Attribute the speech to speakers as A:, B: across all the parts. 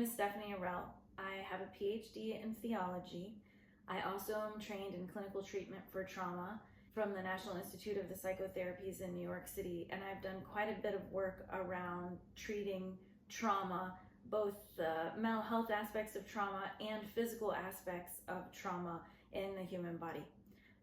A: is Stephanie Arell. I have a PhD in theology. I also am trained in clinical treatment for trauma from the National Institute of the Psychotherapies in New York City, and I've done quite a bit of work around treating trauma, both the mental health aspects of trauma and physical aspects of trauma in the human body.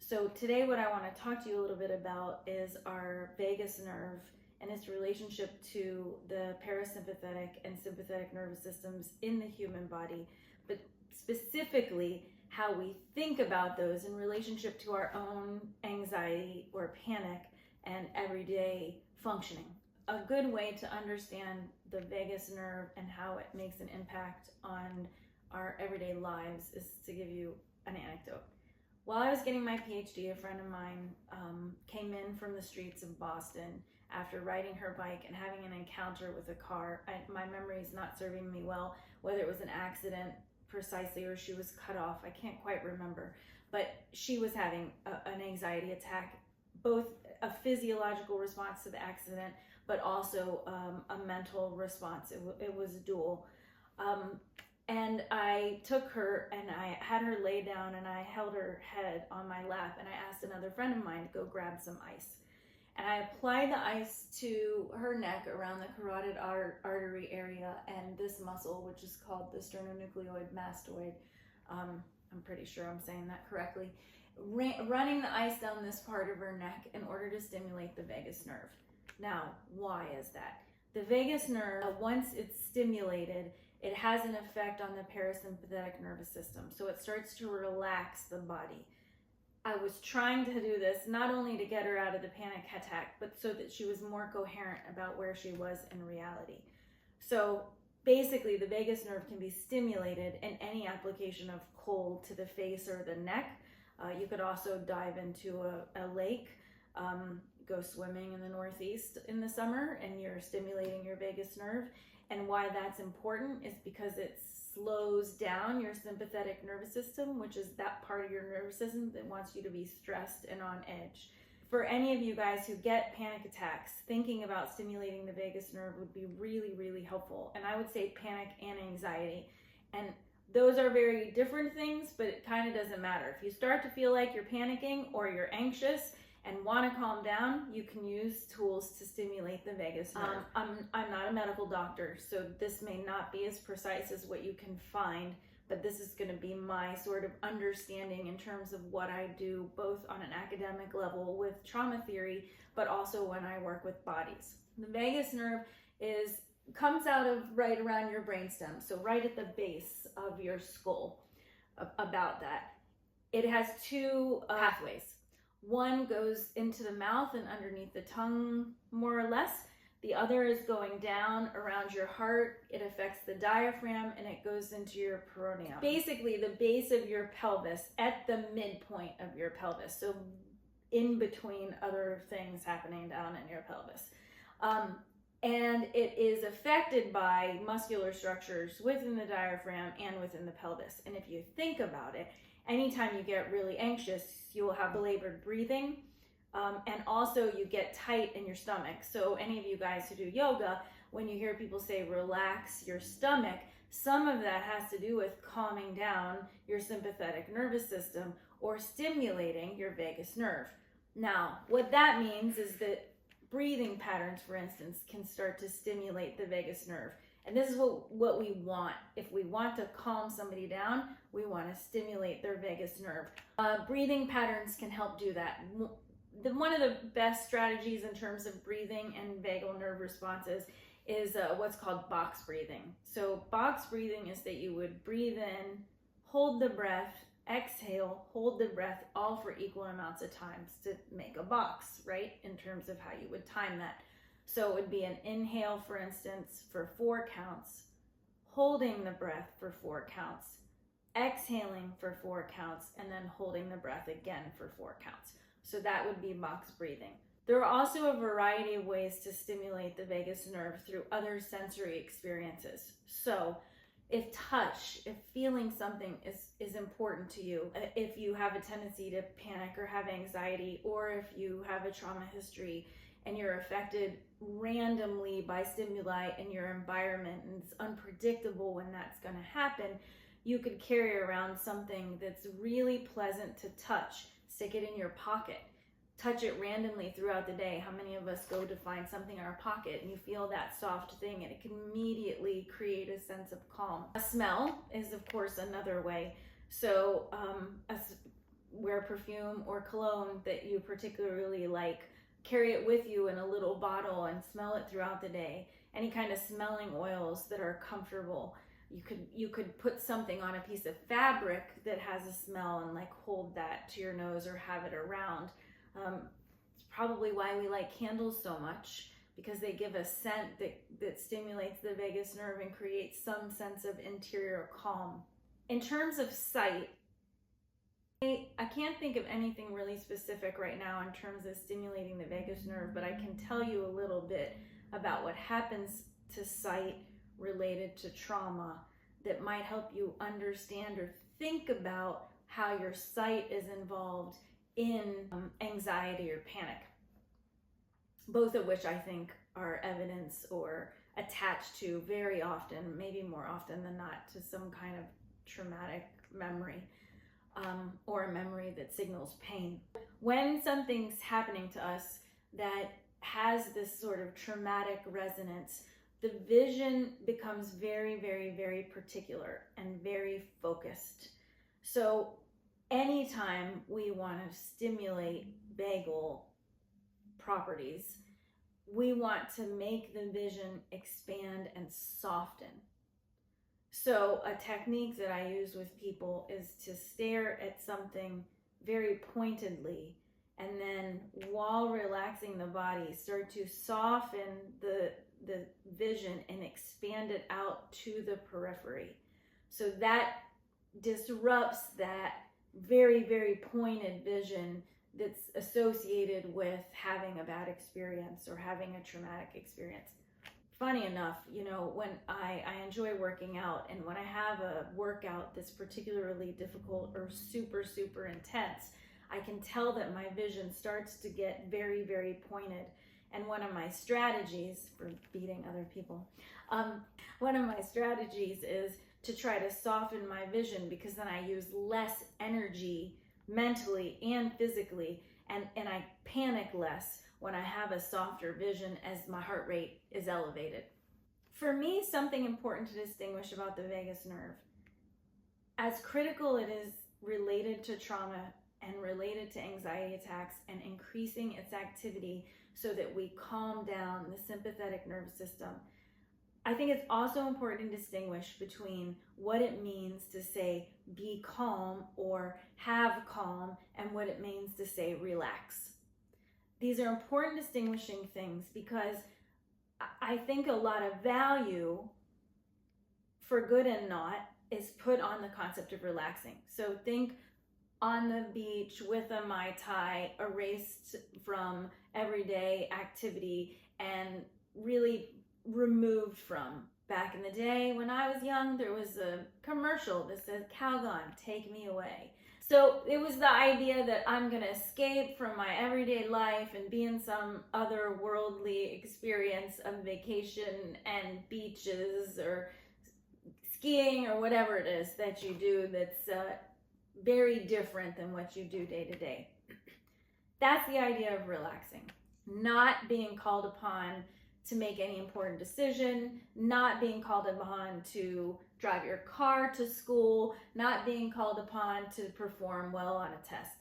A: So today what I want to talk to you a little bit about is our vagus nerve and its relationship to the parasympathetic and sympathetic nervous systems in the human body, but specifically how we think about those in relationship to our own anxiety or panic and everyday functioning. A good way to understand the vagus nerve and how it makes an impact on our everyday lives is to give you an anecdote. While I was getting my PhD, a friend of mine came in from the streets of Boston after riding her bike and having an encounter with a car. My memory is not serving me well, whether it was an accident precisely or she was cut off. I can't quite remember, but she was having an anxiety attack, both a physiological response to the accident, but also a mental response. It was dual. And I took her and I had her lay down and I held her head on my lap and I asked another friend of mine to go grab some ice. And I applied the ice to her neck around the carotid artery area and this muscle, which is called the sternocleidomastoid mastoid. I'm pretty sure I'm saying that correctly. Running the ice down this part of her neck in order to stimulate the vagus nerve. Now, why is that? The vagus nerve, once it's stimulated, it has an effect on the parasympathetic nervous system. So it starts to relax the body. I was trying to do this not only to get her out of the panic attack, but so that she was more coherent about where she was in reality. So basically the vagus nerve can be stimulated in any application of cold to the face or the neck. You could also dive into a lake, go swimming in the Northeast in the summer, and you're stimulating your vagus nerve. And why that's important is because it slows down your sympathetic nervous system, which is that part of your nervous system that wants you to be stressed and on edge. For any of you guys who get panic attacks, thinking about stimulating the vagus nerve would be really, really helpful. And I would say panic and anxiety. And those are very different things, but it kind of doesn't matter. If you start to feel like you're panicking or you're anxious and want to calm down, you can use tools to stimulate the vagus nerve. I'm not a medical doctor, so this may not be as precise as what you can find, but this is going to be my sort of understanding in terms of what I do, both on an academic level with trauma theory, but also when I work with bodies. The vagus nerve comes out of right around your brainstem, so right at the base of your skull, about that. It has two pathways. One goes into the mouth and underneath the tongue, more or less. The other is going down around your heart. It affects the diaphragm and it goes into your perineum. Basically, the base of your pelvis at the midpoint of your pelvis. So in between other things happening down in your pelvis. And it is affected by muscular structures within the diaphragm and within the pelvis. And if you think about it, anytime you get really anxious, you will have belabored breathing, and also you get tight in your stomach. So any of you guys who do yoga, when you hear people say relax your stomach, some of that has to do with calming down your sympathetic nervous system or stimulating your vagus nerve. Now, what that means is that breathing patterns, for instance, can start to stimulate the vagus nerve. And this is what we want. If we want to calm somebody down, we want to stimulate their vagus nerve. Breathing patterns can help do that. One of the best strategies in terms of breathing and vagal nerve responses is what's called box breathing. So box breathing is that you would breathe in, hold the breath, exhale, hold the breath, all for equal amounts of times to make a box, right? In terms of how you would time that. So it would be an inhale, for instance, for 4 counts, holding the breath for 4 counts, exhaling for 4 counts, and then holding the breath again for 4 counts. So that would be box breathing. There are also a variety of ways to stimulate the vagus nerve through other sensory experiences. So if touch, if feeling something is important to you, if you have a tendency to panic or have anxiety, or if you have a trauma history and you're affected randomly by stimuli in your environment, and it's unpredictable when that's going to happen, you could carry around something that's really pleasant to touch. Stick it in your pocket. Touch it randomly throughout the day. How many of us go to find something in our pocket and you feel that soft thing and it can immediately create a sense of calm? A smell is, of course, another way. So wear perfume or cologne that you particularly like. Carry it with you in a little bottle and smell it throughout the day. Any kind of smelling oils that are comfortable. You could put something on a piece of fabric that has a smell and like hold that to your nose or have it around. It's probably why we like candles so much, because they give a scent that stimulates the vagus nerve and creates some sense of interior calm. In terms of sight, I can't think of anything really specific right now in terms of stimulating the vagus nerve, but I can tell you a little bit about what happens to sight related to trauma that might help you understand or think about how your sight is involved in anxiety or panic, both of which I think are evidence or attached to very often, maybe more often than not, to some kind of traumatic memory. Or a memory that signals pain. When something's happening to us that has this sort of traumatic resonance, the vision becomes very, very, very particular and very focused. So anytime we want to stimulate vagal properties, we want to make the vision expand and soften. So a technique that I use with people is to stare at something very pointedly, and then while relaxing the body, start to soften the vision and expand it out to the periphery. So that disrupts that very, very pointed vision that's associated with having a bad experience or having a traumatic experience. Funny enough, when I enjoy working out, and when I have a workout that's particularly difficult or super, super intense, I can tell that my vision starts to get very, very pointed. And one of my strategies for beating other people, one of my strategies is to try to soften my vision, because then I use less energy mentally and physically, and I panic less when I have a softer vision as my heart rate is elevated. For me, something important to distinguish about the vagus nerve, as critical it is related to trauma and related to anxiety attacks and increasing its activity so that we calm down the sympathetic nervous system, I think it's also important to distinguish between what it means to say be calm or have calm and what it means to say relax. These are important distinguishing things, because I think a lot of value, for good and not, is put on the concept of relaxing. So think on the beach with a Mai Tai, erased from everyday activity and really removed from. Back in the day when I was young, there was a commercial that said, "Calgon, take me away." So it was the idea that I'm going to escape from my everyday life and be in some other worldly experience of vacation and beaches or skiing or whatever it is that you do that's very different than what you do day to day. That's the idea of relaxing. Not being called upon to make any important decision, not being called upon to drive your car to school, not being called upon to perform well on a test.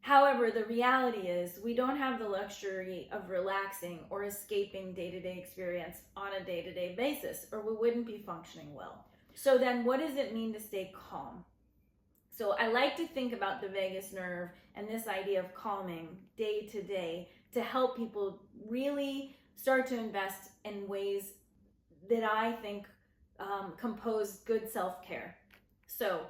A: However, the reality is we don't have the luxury of relaxing or escaping day-to-day experience on a day-to-day basis, or we wouldn't be functioning well. So then what does it mean to stay calm? So I like to think about the vagus nerve and this idea of calming day to day to help people really start to invest in ways that I think compose good self-care. So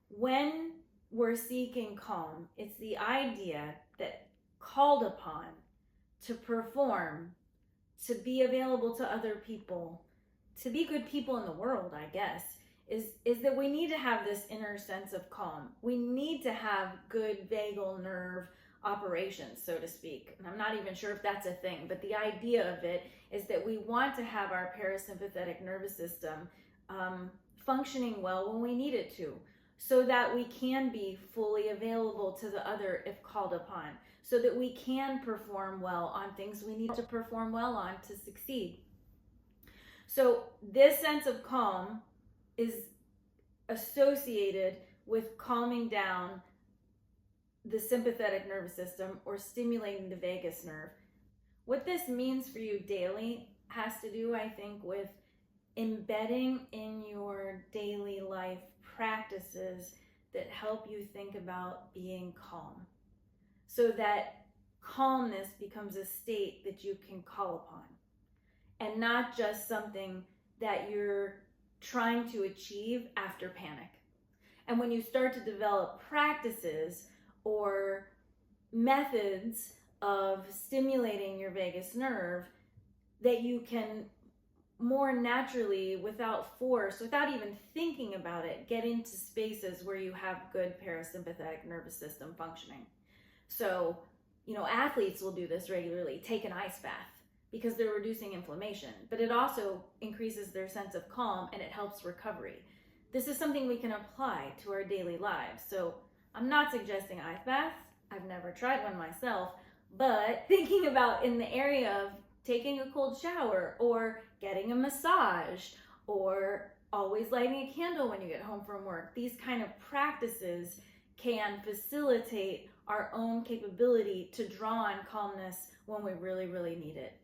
A: when we're seeking calm, it's the idea that called upon to perform, to be available to other people, to be good people in the world, I guess, is that we need to have this inner sense of calm. We need to have good vagal nerve operations, so to speak. And I'm not even sure if that's a thing, but the idea of it is that we want to have our parasympathetic nervous system functioning well when we need it to, so that we can be fully available to the other if called upon, so that we can perform well on things we need to perform well on to succeed. So this sense of calm is associated with calming down the sympathetic nervous system or stimulating the vagus nerve. What this means for you daily has to do, I think, with embedding in your daily life practices that help you think about being calm, so that calmness becomes a state that you can call upon and not just something that you're trying to achieve after panic. And when you start to develop practices or methods of stimulating your vagus nerve that you can more naturally, without force, without even thinking about it, get into spaces where you have good parasympathetic nervous system functioning. So, athletes will do this regularly, take an ice bath, because they're reducing inflammation, but it also increases their sense of calm and it helps recovery. This is something we can apply to our daily lives. So I'm not suggesting ice baths. I've never tried one myself, but thinking about in the area of taking a cold shower or getting a massage or always lighting a candle when you get home from work, these kind of practices can facilitate our own capability to draw on calmness when we really, really need it.